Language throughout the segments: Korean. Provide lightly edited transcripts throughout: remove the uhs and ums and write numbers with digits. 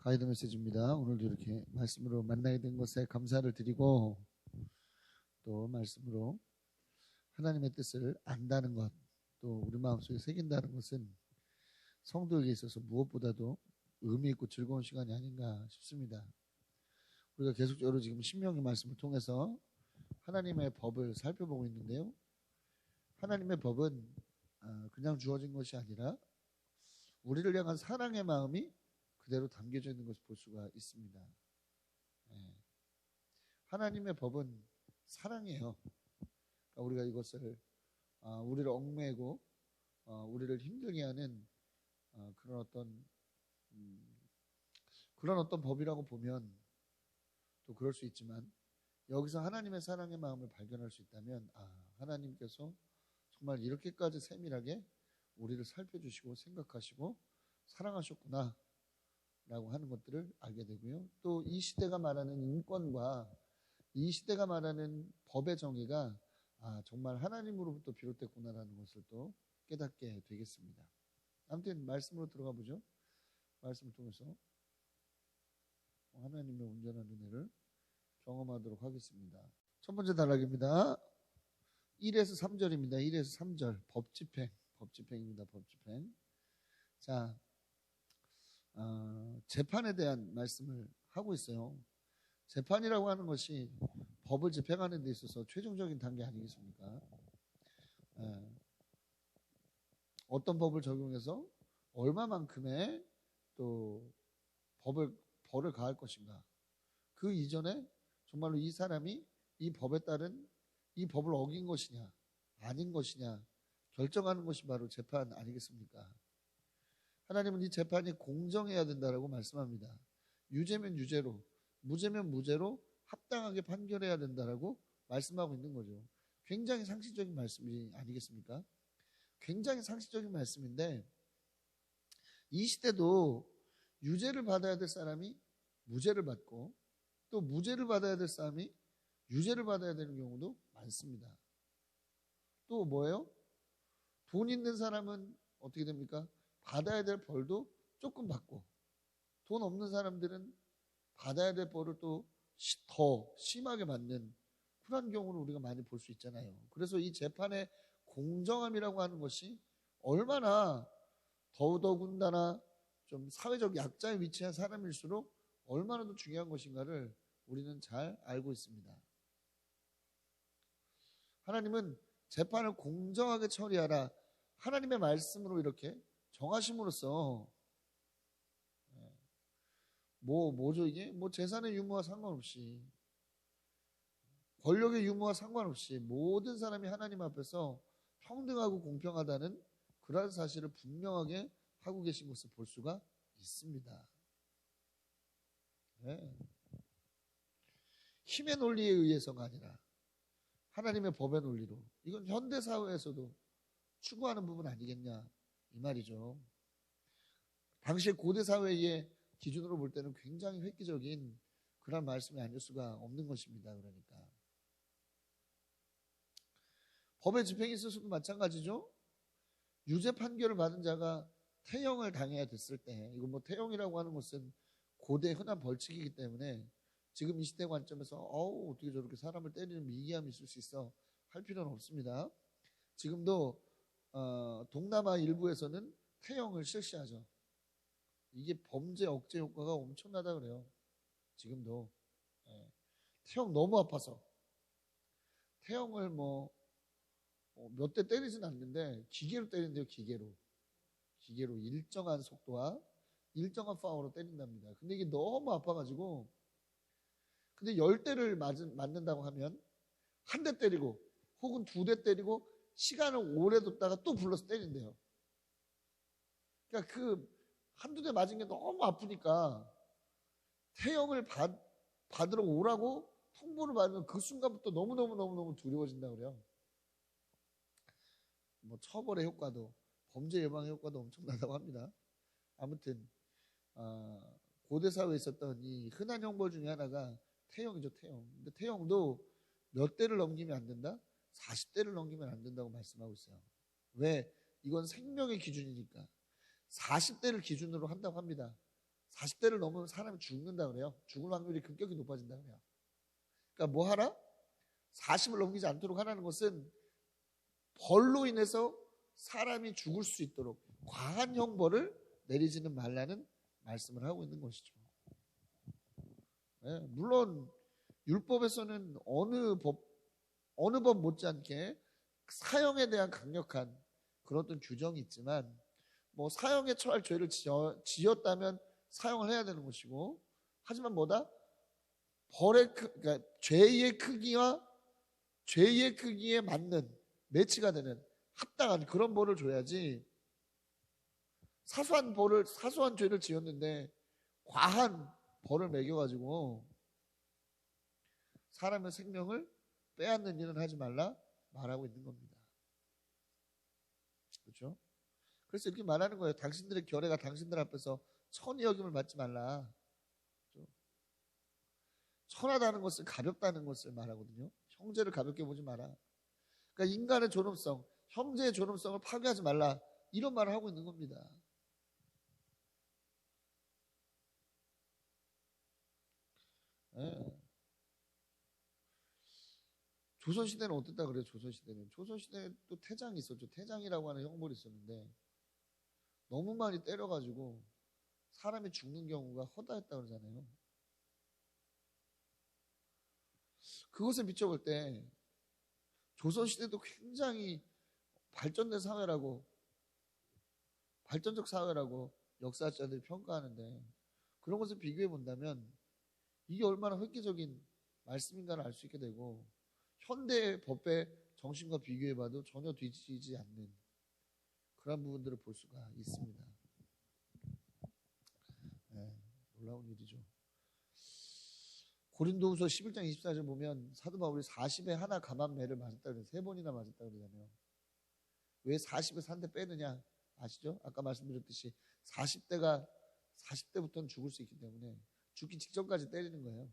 가이드 메시지입니다. 오늘도 이렇게 말씀으로 만나게 된 것에 감사를 드리고 또 말씀으로 하나님의 뜻을 안다는 것, 또 우리 마음속에 새긴다는 것은 성도에게 있어서 무엇보다도 의미 있고 즐거운 시간이 아닌가 싶습니다. 우리가 계속적으로 지금 신명기 말씀을 통해서 하나님의 법을 살펴보고 있는데요. 하나님의 법은 그냥 주어진 것이 아니라 우리를 향한 사랑의 마음이 그대로 담겨져 있는 것을 볼 수가 있습니다. 하나님의 법은 사랑이에요. 그러니까 우리가 이것을 우리를 얽매고 우리를 힘들게 하는 그런 어떤 법이라고 보면 또 그럴 수 있지만, 여기서 하나님의 사랑의 마음을 발견할 수 있다면 하나님께서 정말 이렇게까지 세밀하게 우리를 살펴주시고 생각하시고 사랑하셨구나 라고 하는 것들을 알게 되고요. 또 이 시대가 말하는 인권과 이 시대가 말하는 법의 정의가 정말 하나님으로부터 비롯됐구나라는 것을 또 깨닫게 되겠습니다. 아무튼 말씀으로 들어가 보죠. 말씀을 통해서 하나님의 온전한 은혜를 경험하도록 하겠습니다. 첫 번째 단락입니다. 1에서 3절입니다. 1에서 3절 법집행입니다. 법집행. 자, 재판에 대한 말씀을 하고 있어요. 재판이라고 하는 것이 법을 집행하는 데 있어서 최종적인 단계 아니겠습니까? 어떤 법을 적용해서 얼마만큼의 또 벌을 가할 것인가. 그 이전에 정말로 이 사람이 이 법에 따른 이 법을 어긴 것이냐 아닌 것이냐 결정하는 것이 바로 재판 아니겠습니까? 하나님은 이 재판이 공정해야 된다라고 말씀합니다. 유죄면 유죄로, 무죄면 무죄로 합당하게 판결해야 된다라고 말씀하고 있는 거죠. 굉장히 상식적인 말씀이 아니겠습니까? 굉장히 상식적인 말씀인데, 이 시대도 유죄를 받아야 될 사람이 무죄를 받고 또 무죄를 받아야 될 사람이 유죄를 받아야 되는 경우도 많습니다. 또 뭐예요? 돈 있는 사람은 어떻게 됩니까? 받아야 될 벌도 조금 받고, 돈 없는 사람들은 받아야 될 벌을 또 더 심하게 받는 그런 경우를 우리가 많이 볼 수 있잖아요. 그래서 이 재판의 공정함이라고 하는 것이 얼마나 더더군다나 좀 사회적 약자에 위치한 사람일수록 얼마나 더 중요한 것인가를 우리는 잘 알고 있습니다. 하나님은 재판을 공정하게 처리하라, 하나님의 말씀으로 이렇게 정하심으로써 뭐죠 이게? 재산의 유무와 상관없이, 권력의 유무와 상관없이 모든 사람이 하나님 앞에서 평등하고 공평하다는 그러한 사실을 분명하게 하고 계신 것을 볼 수가 있습니다. 힘의 논리에 의해서가 아니라 하나님의 법의 논리로, 이건 현대 사회에서도 추구하는 부분 아니겠냐 이 말이죠. 당시의 고대 사회의 기준으로 볼 때는 굉장히 획기적인 그런 말씀이 아닐 수가 없는 것입니다. 그러니까 법의 집행에 있어서도 마찬가지죠. 유죄 판결을 받은 자가 태형을 당해야 됐을 때, 이거 태형이라고 하는 것은 고대 흔한 벌칙이기 때문에 지금 이 시대 관점에서 어떻게 저렇게 사람을 때리는 미개함이 있을 수 있어 할 필요는 없습니다. 지금도 동남아 일부에서는 태형을 실시하죠. 이게 범죄 억제 효과가 엄청나다 그래요. 지금도. 태형 너무 아파서 태형을 몇 대 때리진 않는데 기계로 때린대요. 기계로 일정한 속도와 일정한 파워로 때린답니다. 근데 이게 너무 아파가지고, 근데 10대를 맞는다고 하면 한 대 때리고 혹은 2대 때리고 시간을 오래 뒀다가 또 불러서 때린대요. 그러니까 한두 대 맞은 게 너무 아프니까 태형을 받으러 오라고 통보를 받으면 그 순간부터 너무너무 두려워진다 그래요. 처벌의 효과도, 범죄 예방의 효과도 엄청나다고 합니다. 아무튼 고대 사회에 있었던 이 흔한 형벌 중에 하나가 태형이죠. 태형. 근데 태형도 몇 대를 넘기면 안 된다? 40대를 넘기면 안 된다고 말씀하고 있어요. 왜? 이건 생명의 기준이니까 40대를 기준으로 한다고 합니다. 40대를 넘으면 사람이 죽는다 그래요. 죽을 확률이 급격히 높아진다 그래요. 그러니까 뭐 하라? 40을 넘기지 않도록 하라는 것은 벌로 인해서 사람이 죽을 수 있도록 과한 형벌을 내리지는 말라는 말씀을 하고 있는 것이죠. 네, 물론 율법에서는 어느 법 못지않게 사형에 대한 강력한 그런 어떤 규정이 있지만 뭐 사형에 처할 죄를 지었다면 사형을 해야 되는 것이고, 하지만 뭐다? 그러니까 죄의 크기에 맞는 매치가 되는 합당한 그런 벌을 줘야지, 사소한 죄를 지었는데 과한 벌을 매겨가지고 사람의 생명을 빼앗는 일은 하지 말라 말하고 있는 겁니다. 그렇죠? 그래서 이렇게 말하는 거예요. 당신들의 결례가 당신들 앞에서 천히 여김을 받지 말라. 그렇죠? 천하다는 것은 가볍다는 것을 말하거든요. 형제를 가볍게 보지 마라. 그러니까 인간의 존엄성, 형제의 존엄성을 파괴하지 말라, 이런 말을 하고 있는 겁니다. 네. 조선시대는 어땠다 그래요? 조선시대는 또 태장이 있었죠. 태장이라고 하는 형벌이 있었는데 너무 많이 때려가지고 사람이 죽는 경우가 허다했다 그러잖아요. 그것에 비춰볼 때 조선시대도 굉장히 발전된 사회라고, 발전적 사회라고 역사학자들이 평가하는데, 그런 것을 비교해 본다면 이게 얼마나 획기적인 말씀인가를 알 수 있게 되고, 현대의 법의 정신과 비교해 봐도 전혀 뒤지지 않는 그런 부분들을 볼 수가 있습니다. 네, 놀라운 일이죠. 고린도후서 11장 24절 보면 사도 바울이 40에 하나 감한매를 맞았다 그래요. 3번이나 맞았다 그러잖아요. 왜 40에서 한 대 빼느냐 아시죠? 아까 말씀드렸듯이 40대부터는 죽을 수 있기 때문에 죽기 직전까지 때리는 거예요.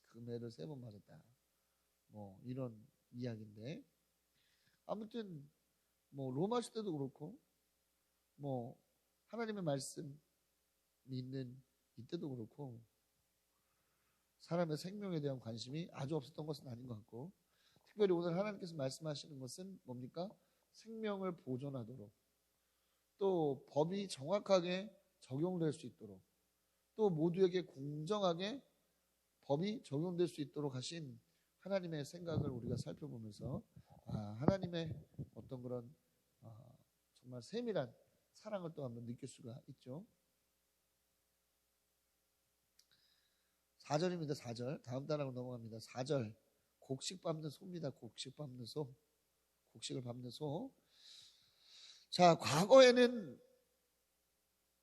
그 매를 3번 맞았다. 뭐 이런 이야기인데, 아무튼 뭐 로마 시대도 그렇고 뭐 하나님의 말씀이 있는 이때도 그렇고 사람의 생명에 대한 관심이 아주 없었던 것은 아닌 것 같고, 특별히 오늘 하나님께서 말씀하시는 것은 뭡니까? 생명을 보존하도록, 또 법이 정확하게 적용될 수 있도록, 또 모두에게 공정하게 법이 적용될 수 있도록 하신 하나님의 생각을 우리가 살펴보면서 하나님의 어떤 그런 정말 세밀한 사랑을 또 한번 느낄 수가 있죠. 4절입니다. 4절. 다음 단락으로 넘어갑니다. 4절. 곡식 밟는 소입니다. 곡식 밟는 소. 곡식을 밟는 소. 자, 과거에는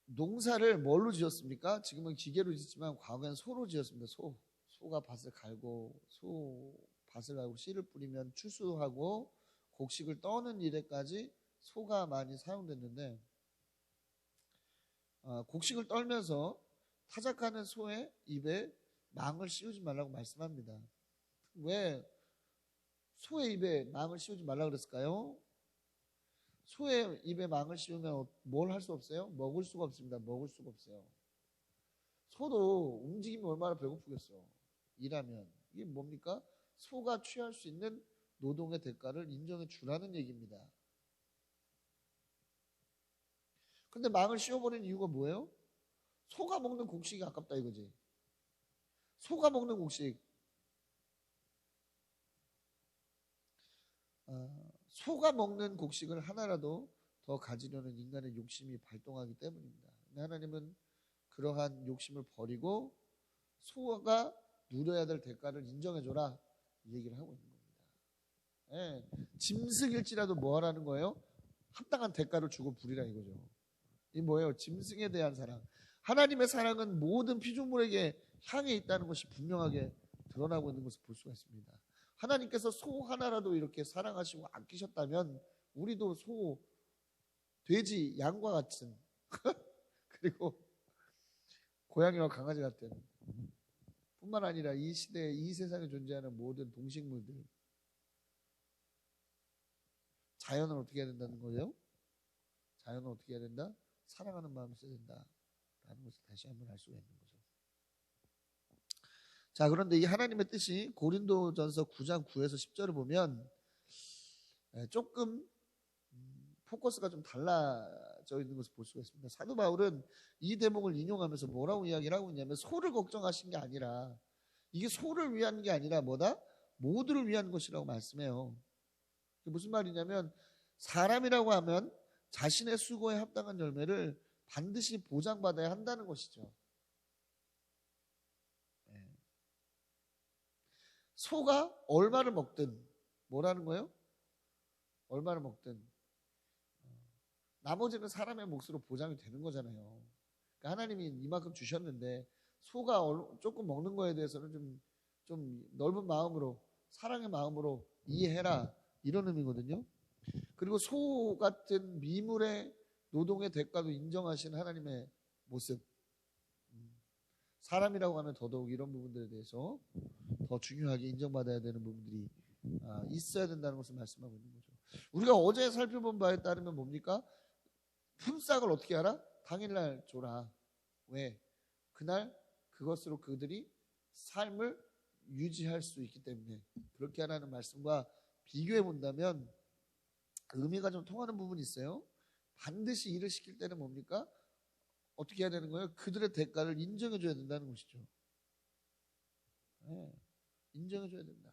농사를 뭘로 지었습니까? 지금은 기계로 짓지만 과거에는 소로 지었습니다. 소가 밭을 갈고, 씨를 뿌리면 추수하고 곡식을 떠는 일에까지 소가 많이 사용됐는데, 곡식을 떨면서 타작하는 소의 입에 망을 씌우지 말라고 말씀합니다. 왜 소의 입에 망을 씌우지 말라고 그랬을까요? 소의 입에 망을 씌우면 뭘 할 수 없어요? 먹을 수가 없습니다. 먹을 수가 없어요. 소도 움직이면 얼마나 배고프겠어. 일하면. 이게 뭡니까? 소가 취할 수 있는 노동의 대가를 인정해 주라는 얘기입니다. 근데 망을 씌워버리는 이유가 뭐예요? 소가 먹는 곡식이 아깝다 이거지. 소가 먹는 곡식. 소가 먹는 곡식을 하나라도 더 가지려는 인간의 욕심이 발동하기 때문입니다. 근데 하나님은 그러한 욕심을 버리고 소가 누려야 될 대가를 인정해줘라, 이 얘기를 하고 있는 겁니다. 예, 짐승일지라도 뭐 하라는 거예요? 합당한 대가를 주고 부리라 이거죠. 이 뭐예요? 짐승에 대한 사랑. 하나님의 사랑은 모든 피조물에게 향해 있다는 것이 분명하게 드러나고 있는 것을 볼 수가 있습니다. 하나님께서 소 하나라도 이렇게 사랑하시고 아끼셨다면 우리도 소, 돼지, 양과 같은 그리고 고양이와 강아지 같은, 뿐만 아니라 이 시대에 이 세상에 존재하는 모든 동식물들, 자연을 어떻게 해야 된다는 거예요? 자연을 어떻게 해야 된다? 사랑하는 마음을 써야 된다. 라는 것을 다시 한번 알 수가 있는 거죠. 자, 그런데 이 하나님의 뜻이 고린도전서 9장 9에서 10절을 보면 조금 포커스가 좀 달라져 있는 것을 볼 수가 있습니다. 사도 바울은 이 대목을 인용하면서 뭐라고 이야기를 하고 있냐면, 소를 걱정하신 게 아니라, 이게 소를 위한 게 아니라 뭐다? 모두를 위한 것이라고 말씀해요. 그게 무슨 말이냐면, 사람이라고 하면 자신의 수고에 합당한 열매를 반드시 보장받아야 한다는 것이죠. 소가 얼마를 먹든 뭐라는 거예요? 얼마를 먹든 나머지는 사람의 몫으로 보장이 되는 거잖아요. 그러니까 하나님이 이만큼 주셨는데 소가 조금 먹는 거에 대해서는 좀 넓은 마음으로, 사랑의 마음으로 이해해라, 이런 의미거든요. 그리고 소 같은 미물의 노동의 대가도 인정하신 하나님의 모습, 사람이라고 하면 더더욱 이런 부분들에 대해서 더 중요하게 인정받아야 되는 부분들이 있어야 된다는 것을 말씀하고 있는 거죠. 우리가 어제 살펴본 바에 따르면 뭡니까? 품삯을 어떻게 하라? 당일날 줘라. 왜? 그날 그것으로 그들이 삶을 유지할 수 있기 때문에. 그렇게 하라는 말씀과 비교해 본다면 의미가 좀 통하는 부분이 있어요. 반드시 일을 시킬 때는 뭡니까? 어떻게 해야 되는 거예요? 그들의 대가를 인정해 줘야 된다는 것이죠. 네, 인정해 줘야 된다.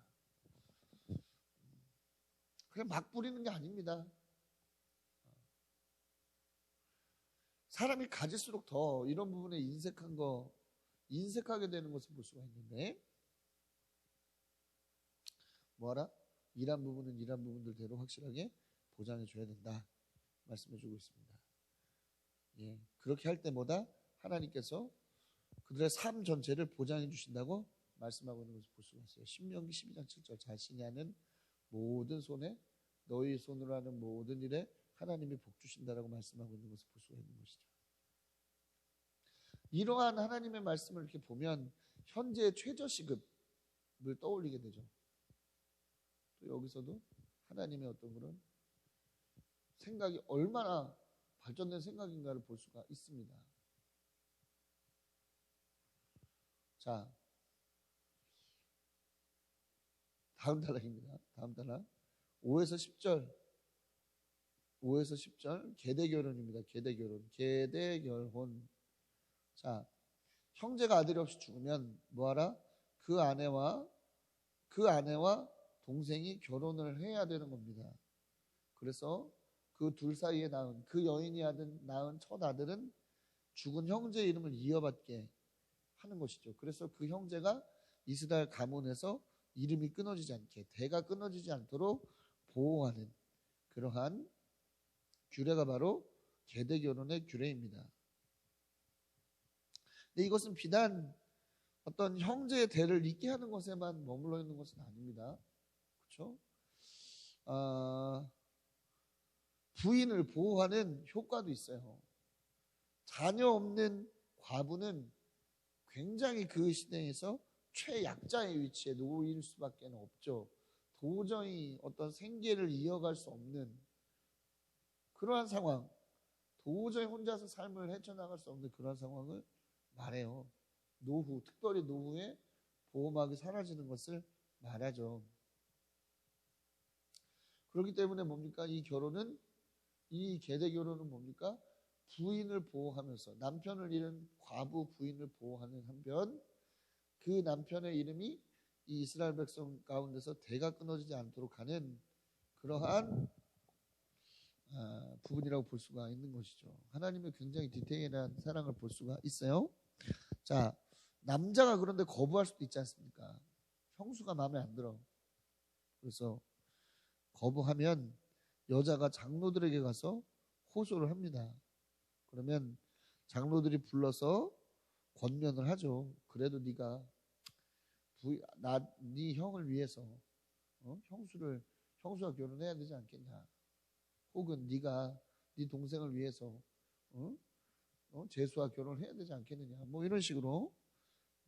그냥 막 부리는 게 아닙니다. 사람이 가질수록 더 이런 부분에 인색하게 되는 것을 볼 수가 있는데, 뭐하라? 일한 부분은 일한 부분들대로 확실하게 보장해 줘야 된다 말씀해 주고 있습니다. 예, 그렇게 할 때마다 하나님께서 그들의 삶 전체를 보장해 주신다고 말씀하고 있는 것을 볼 수가 있어요. 신명기 12장 7절, 자신이 하는 모든 손에, 너희 손으로 하는 모든 일에 하나님이 복 주신다라고 말씀하고 있는 것을 볼 수가 있는 것이죠. 이러한 하나님의 말씀을 이렇게 보면 현재의 최저시급을 떠올리게 되죠. 또 여기서도 하나님의 어떤 그런 생각이 얼마나 발전된 생각인가를 볼 수가 있습니다. 자, 다음 단락입니다. 다음 단락 5에서 10절 계대결혼입니다. 계대결혼. 자, 형제가 아들이 없이 죽으면 뭐하라? 그 아내와 동생이 결혼을 해야 되는 겁니다. 그래서 그 둘 사이에 낳은, 그 여인이 낳은 첫 아들은 죽은 형제의 이름을 이어받게 하는 것이죠. 그래서 그 형제가 이스라엘 가문에서 이름이 끊어지지 않게, 대가 끊어지지 않도록 보호하는 그러한 규례가 바로 계대결혼의 규례입니다. 근데 이것은 비단 어떤 형제의 대를 잇게 하는 것에만 머물러 있는 것은 아닙니다. 그렇죠? 부인을 보호하는 효과도 있어요. 자녀 없는 과부는 굉장히 그 시대에서 최약자의 위치에 놓일 수밖에 없죠. 도저히 어떤 생계를 이어갈 수 없는 그러한 상황, 도저히 혼자서 삶을 헤쳐나갈 수 없는 그러한 상황을 말해요. 노후, 특별히 노후에 보호막이 사라지는 것을 말하죠. 그렇기 때문에 뭡니까? 이 계대 결혼은 뭡니까? 부인을 보호하면서, 남편을 잃은 과부 부인을 보호하는 한편, 그 남편의 이름이 이 이스라엘 백성 가운데서 대가 끊어지지 않도록 하는 그러한 부분이라고 볼 수가 있는 것이죠. 하나님의 굉장히 디테일한 사랑을 볼 수가 있어요. 자, 남자가 그런데 거부할 수도 있지 않습니까? 형수가 마음에 안 들어. 그래서 거부하면 여자가 장로들에게 가서 호소를 합니다. 그러면 장로들이 불러서 권면을 하죠. 그래도 네가 네 형을 위해서 형수와 결혼해야 되지 않겠냐? 혹은 네가 네 동생을 위해서 제수와 결혼을 해야 되지 않겠느냐? 뭐 이런 식으로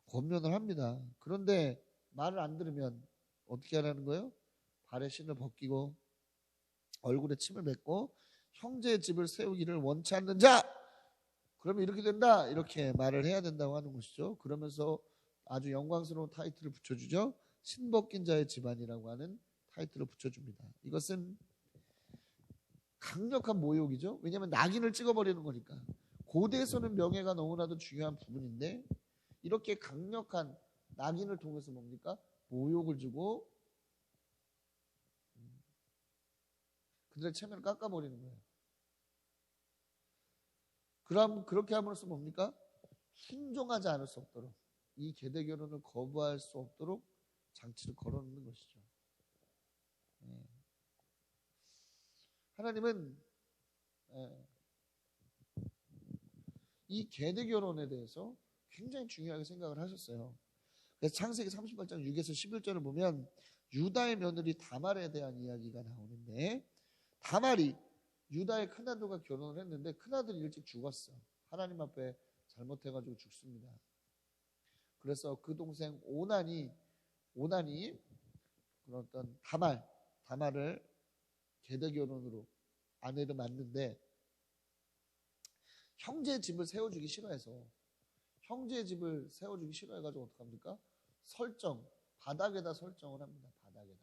권면을 합니다. 그런데 말을 안 들으면 어떻게 하라는 거예요? 발에 신을 벗기고 얼굴에 침을 뱉고 형제의 집을 세우기를 원치 않는 자, 그러면 이렇게 된다 이렇게 말을 해야 된다고 하는 것이죠. 그러면서 아주 영광스러운 타이틀을 붙여주죠. 신벗긴 자의 집안이라고 하는 타이틀을 붙여줍니다. 이것은 강력한 모욕이죠. 왜냐하면 낙인을 찍어버리는 거니까. 고대에서는 명예가 너무나도 중요한 부분인데 이렇게 강력한 낙인을 통해서 뭡니까? 모욕을 주고 그들의 체면을 깎아버리는 거예요. 그럼 그렇게 함으로써 뭡니까? 순종하지 않을 수 없도록 이 계대 결혼을 거부할 수 없도록 장치를 걸어놓는 것이죠. 하나님은 이 계대 결혼에 대해서 굉장히 중요하게 생각을 하셨어요. 그래서 창세기 38장 6에서 11절을 보면 유다의 며느리 다말에 대한 이야기가 나오는데 다말이 유다의 큰아들과 결혼을 했는데 큰아들이 일찍 죽었어. 하나님 앞에 잘못해가지고 죽습니다. 그래서 그 동생 오난이 그런 어떤 다말을 계대 결혼으로 아내를 만는데 형제의 집을 세워주기 싫어해서 형제의 집을 세워주기 싫어해가지고 어떡합니까? 바닥에다 설정을 합니다. 바닥에다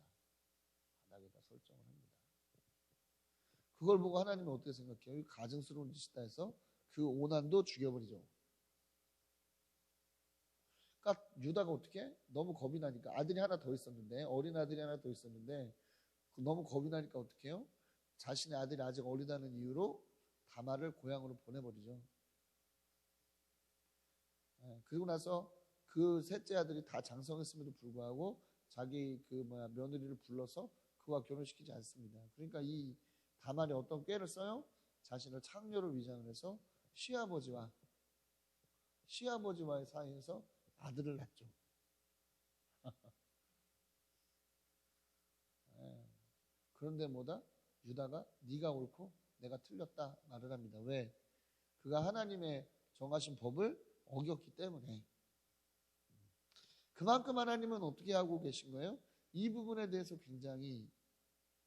설정을 합니다. 그걸 보고 하나님은 어떻게 생각해요? 가증스러운 짓이다 해서 그 오난도 죽여버리죠. 그러니까 유다가 어떻게? 너무 겁이 나니까 아들이 하나 더 있었는데 어린 아들이 하나 더 있었는데 너무 겁이 나니까 어떻게 해요? 자신의 아들이 아직 어리다는 이유로 다말을 고향으로 보내버리죠. 그리고 나서 그 셋째 아들이 다 장성했음에도 불구하고 자기 며느리를 불러서 그와 결혼시키지 않습니다. 그러니까 이 다말이 어떤 꾀를 써요? 자신을 창녀로 위장을 해서 시아버지와의 사이에서 아들을 낳죠. 그런데 유다가 네가 옳고 내가 틀렸다 말을 합니다. 왜? 그가 하나님의 정하신 법을 어겼기 때문에. 그만큼 하나님은 어떻게 하고 계신 거예요? 이 부분에 대해서 굉장히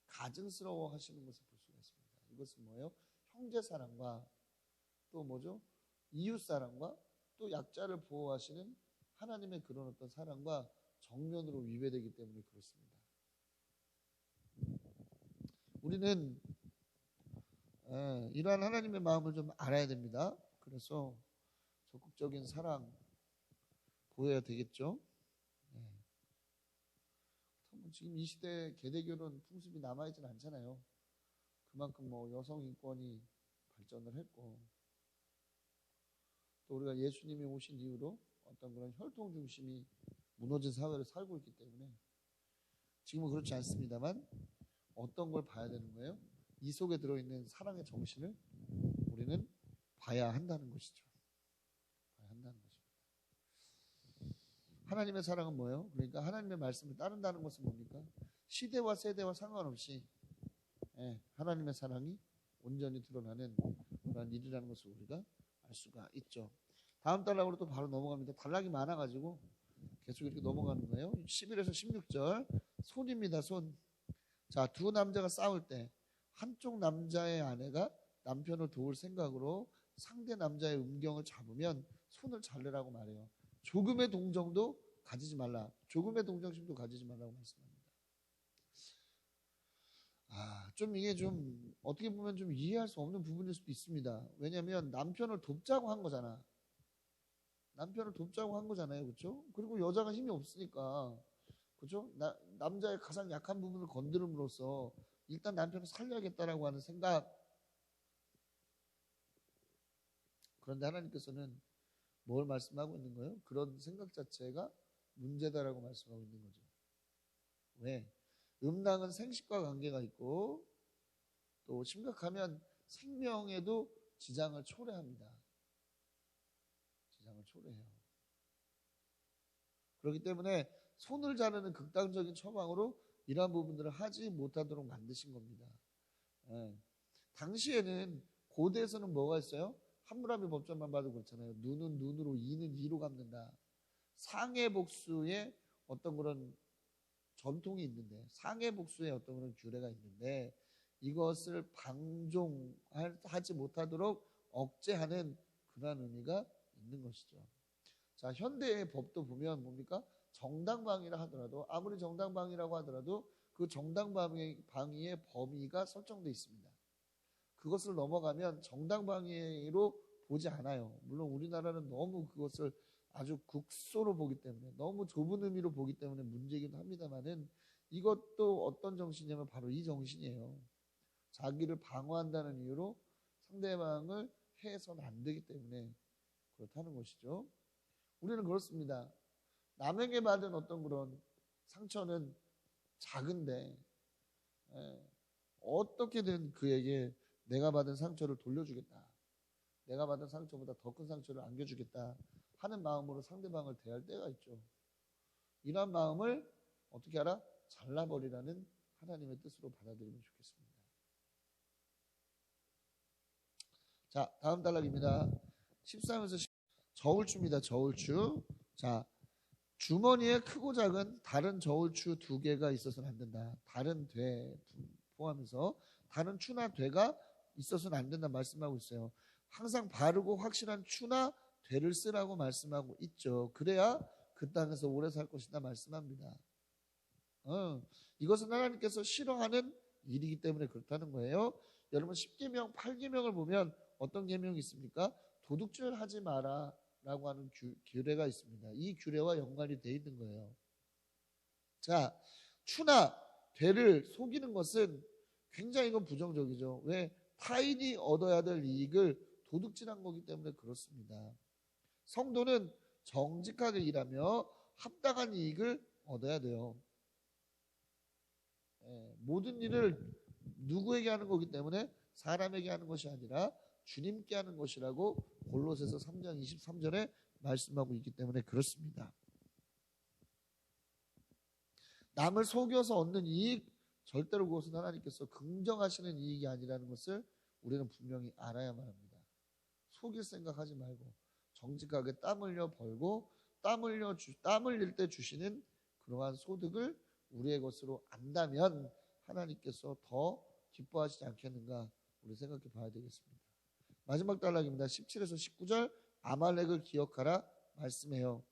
가증스러워 하시는 것을 볼 수가 있습니다. 이것은 뭐예요? 형제 사랑과 또 이웃 사랑과 또 약자를 보호하시는 하나님의 그런 어떤 사랑과 정면으로 위배되기 때문에 그렇습니다. 우리는 이러한 하나님의 마음을 좀 알아야 됩니다. 그래서 적극적인 사랑 보여야 되겠죠. 지금 이 시대에 계대결혼 풍습이 남아있진 않잖아요. 그만큼 여성 인권이 발전을 했고 또 우리가 예수님이 오신 이후로 어떤 그런 혈통 중심이 무너진 사회를 살고 있기 때문에 지금은 그렇지 않습니다만 어떤 걸 봐야 되는 거예요? 이 속에 들어있는 사랑의 정신을 우리는 봐야 한다는 것이죠. 하나님의 사랑은 뭐예요? 그러니까 하나님의 말씀을 따른다는 것은 뭡니까? 시대와 세대와 상관없이 하나님의 사랑이 온전히 드러나는 그런 일이라는 것을 우리가 알 수가 있죠. 다음 단락으로 또 바로 넘어갑니다. 단락이 많아가지고 계속 이렇게 넘어가는 거예요. 11에서 16절 손입니다. 손. 자, 두 남자가 싸울 때 한쪽 남자의 아내가 남편을 도울 생각으로 상대 남자의 음경을 잡으면 손을 잘르라고 말해요. 조금의 동정도 가지지 말라. 조금의 동정심도 가지지 말라고 말씀합니다. 이게 어떻게 보면 좀 이해할 수 없는 부분일 수도 있습니다. 왜냐하면 남편을 돕자고 한 거잖아. 그렇죠? 그리고 여자가 힘이 없으니까, 그렇죠? 남자의 가장 약한 부분을 건드림으로써 일단 남편을 살려야겠다라고 하는 생각. 그런데 하나님께서는 뭘 말씀하고 있는 거예요? 그런 생각 자체가 문제다라고 말씀하고 있는 거죠. 왜? 음란은 생식과 관계가 있고 또 심각하면 생명에도 지장을 초래합니다. 그렇기 때문에 손을 자르는 극단적인 처방으로 이러한 부분들을 하지 못하도록 만드신 겁니다. 당시에는 고대에서는 뭐가 있어요? 함무라비 법전만 봐도 그렇잖아요. 눈은 눈으로, 이는 이로 갚는다. 상해복수의 어떤 그런 전통이 있는데, 상해복수의 어떤 그런 규례가 있는데, 이것을 방종하지 못하도록 억제하는 그런 의미가 있는 것이죠. 자, 현대의 법도 보면 뭡니까? 정당방위라 하더라도 아무리 정당방위라고 하더라도 그 정당방위의 범위가 설정되어 있습니다. 그것을 넘어가면 정당방위로 보지 않아요. 물론 우리나라는 너무 그것을 아주 국소로 보기 때문에 너무 좁은 의미로 보기 때문에 문제이기도 합니다만은 이것도 어떤 정신이냐면 바로 이 정신이에요. 자기를 방어한다는 이유로 상대방을 해서는 안 되기 때문에 그렇다는 것이죠. 우리는 그렇습니다. 남에게 받은 어떤 그런 상처는 작은데 어떻게든 그에게 내가 받은 상처를 돌려주겠다. 내가 받은 상처보다 더 큰 상처를 안겨주겠다 하는 마음으로 상대방을 대할 때가 있죠. 이러한 마음을 어떻게 하라? 잘라버리라는 하나님의 뜻으로 받아들이면 좋겠습니다. 자, 다음 단락입니다. 13에서 10. 저울추입니다. 저울추. 자, 주머니에 크고 작은 다른 저울추 2개가 있어서는 안 된다. 다른 돼 포함해서 다른 추나 되가 있어서는 안 된다 말씀하고 있어요. 항상 바르고 확실한 추나 되를 쓰라고 말씀하고 있죠. 그래야 그 땅에서 오래 살 것이다 말씀합니다. 이것은 하나님께서 싫어하는 일이기 때문에 그렇다는 거예요. 여러분 10계명, 8계명을 보면 어떤 계명이 있습니까? 도둑질 하지 마라 라고 하는 규례가 있습니다. 이 규례와 연관이 되어 있는 거예요. 자, 추나 되를 속이는 것은 굉장히 이건 부정적이죠. 왜? 타인이 얻어야 될 이익을 도둑질한 거기 때문에 그렇습니다. 성도는 정직하게 일하며 합당한 이익을 얻어야 돼요. 모든 일을 누구에게 하는 거기 때문에 사람에게 하는 것이 아니라 주님께 하는 것이라고 골로새서 3장 23절에 말씀하고 있기 때문에 그렇습니다. 남을 속여서 얻는 이익, 절대로 그것은 하나님께서 긍정하시는 이익이 아니라는 것을 우리는 분명히 알아야만 합니다. 속일 생각하지 말고 정직하게 땀 흘려 벌고 땀 흘릴 때 주시는 그러한 소득을 우리의 것으로 안다면 하나님께서 더 기뻐하시지 않겠는가 우리 생각해 봐야 되겠습니다. 마지막 단락입니다. 17에서 19절 아말렉을 기억하라 말씀해요.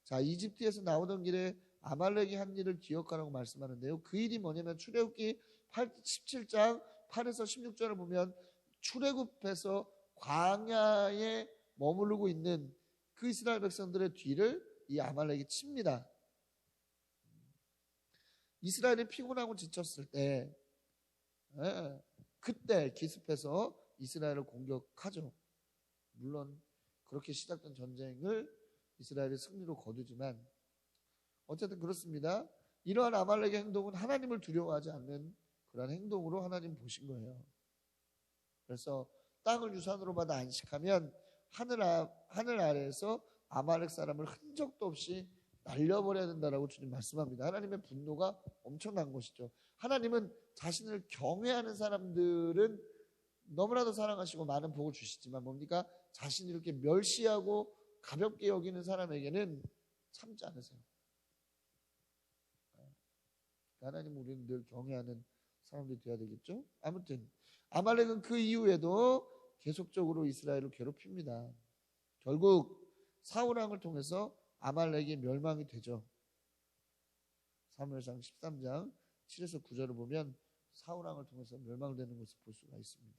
자, 이집트에서 나오던 길에 아말렉이 한 일을 기억하라고 말씀하는데요. 그 일이 뭐냐면 출애굽기 17장 8에서 16절을 보면 출애굽해서 광야에 머무르고 있는 그 이스라엘 백성들의 뒤를 이 아말렉이 칩니다. 이스라엘이 피곤하고 지쳤을 때 그때 기습해서 이스라엘을 공격하죠. 물론 그렇게 시작된 전쟁을 이스라엘이 승리로 거두지만 어쨌든 그렇습니다. 이러한 아말렉의 행동은 하나님을 두려워하지 않는 그런 행동으로 하나님 보신 거예요. 그래서 땅을 유산으로 받아 안식하면 하늘 아래에서 아말렉 사람을 흔적도 없이 날려버려야 된다라고 주님 말씀합니다. 하나님의 분노가 엄청난 것이죠. 하나님은 자신을 경외하는 사람들은 너무나도 사랑하시고 많은 복을 주시지만 뭡니까? 자신을 이렇게 멸시하고 가볍게 여기는 사람에게는 참지 않으세요. 하나님 우리는 늘 경외하는 사람들이 되어야 되겠죠. 아무튼 아말렉은 그 이후에도 계속적으로 이스라엘을 괴롭힙니다. 결국 사울왕을 통해서 아말렉이 멸망이 되죠. 사무엘상 13장 7에서 9절을 보면 사울왕을 통해서 멸망되는 것을 볼 수가 있습니다.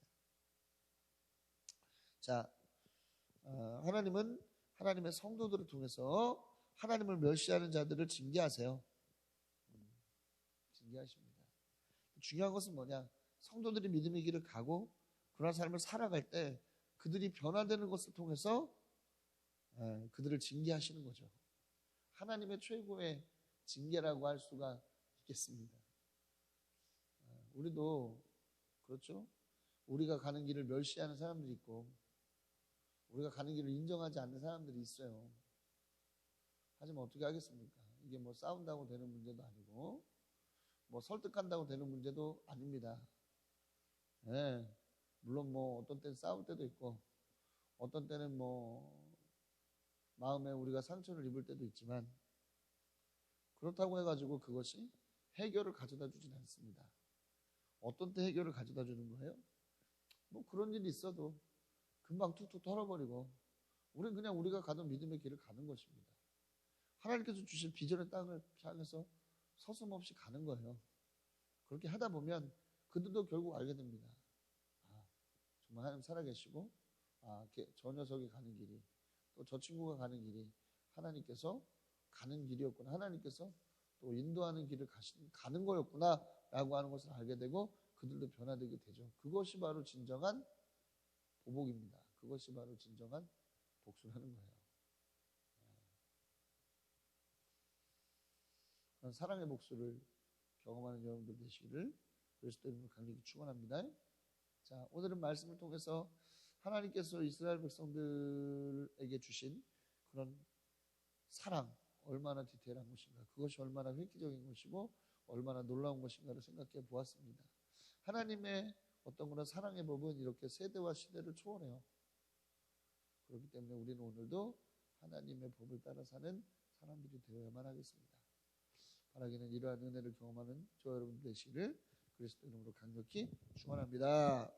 자, 하나님은 하나님의 성도들을 통해서 하나님을 멸시하는 자들을 징계하세요. 징계하십니다. 중요한 것은 뭐냐? 성도들이 믿음의 길을 가고 그런 삶을 살아갈 때 그들이 변화되는 것을 통해서 그들을 징계하시는 거죠. 하나님의 최고의 징계라고 할 수가 있겠습니다. 우리도 그렇죠. 우리가 가는 길을 멸시하는 사람들이 있고 우리가 가는 길을 인정하지 않는 사람들이 있어요. 하지만 어떻게 하겠습니까? 이게 뭐 싸운다고 되는 문제도 아니고 뭐 설득한다고 되는 문제도 아닙니다. 물론 뭐 어떤 때는 싸울 때도 있고 어떤 때는 뭐 마음에 우리가 상처를 입을 때도 있지만 그렇다고 해가지고 그것이 해결을 가져다 주진 않습니다. 어떤 때 해결을 가져다 주는 거예요? 뭐 그런 일이 있어도 금방 툭툭 털어버리고 우리는 그냥 우리가 가던 믿음의 길을 가는 것입니다. 하나님께서 주신 비전의 땅을 향해서 서슴없이 가는 거예요. 그렇게 하다 보면 그들도 결국 알게 됩니다. 아, 정말 하나님 살아계시고, 저 녀석이 가는 길이, 또 저 친구가 가는 길이 하나님께서 가는 길이었구나. 하나님께서 또 인도하는 길을 가는 거였구나 라고 하는 것을 알게 되고 그들도 변화되게 되죠. 그것이 바로 진정한 보복입니다. 그것이 바로 진정한 복수라는 거예요. 그런 사랑의 복수를 경험하는 여러분들 되시기를 그리스도 이름으로 강력히 축원합니다. 자, 오늘은 말씀을 통해서 하나님께서 이스라엘 백성들에게 주신 그런 사랑, 얼마나 디테일한 것인가, 그것이 얼마나 획기적인 것이고 얼마나 놀라운 것인가를 생각해 보았습니다. 하나님의 어떤 그런 사랑의 법은 이렇게 세대와 시대를 초월해요. 그렇기 때문에 우리는 오늘도 하나님의 법을 따라 사는 사람들이 되어야만 하겠습니다. 바라기는 이러한 은혜를 경험하는 저 여러분 되시기를 그리스도 이름으로 강력히 축원합니다.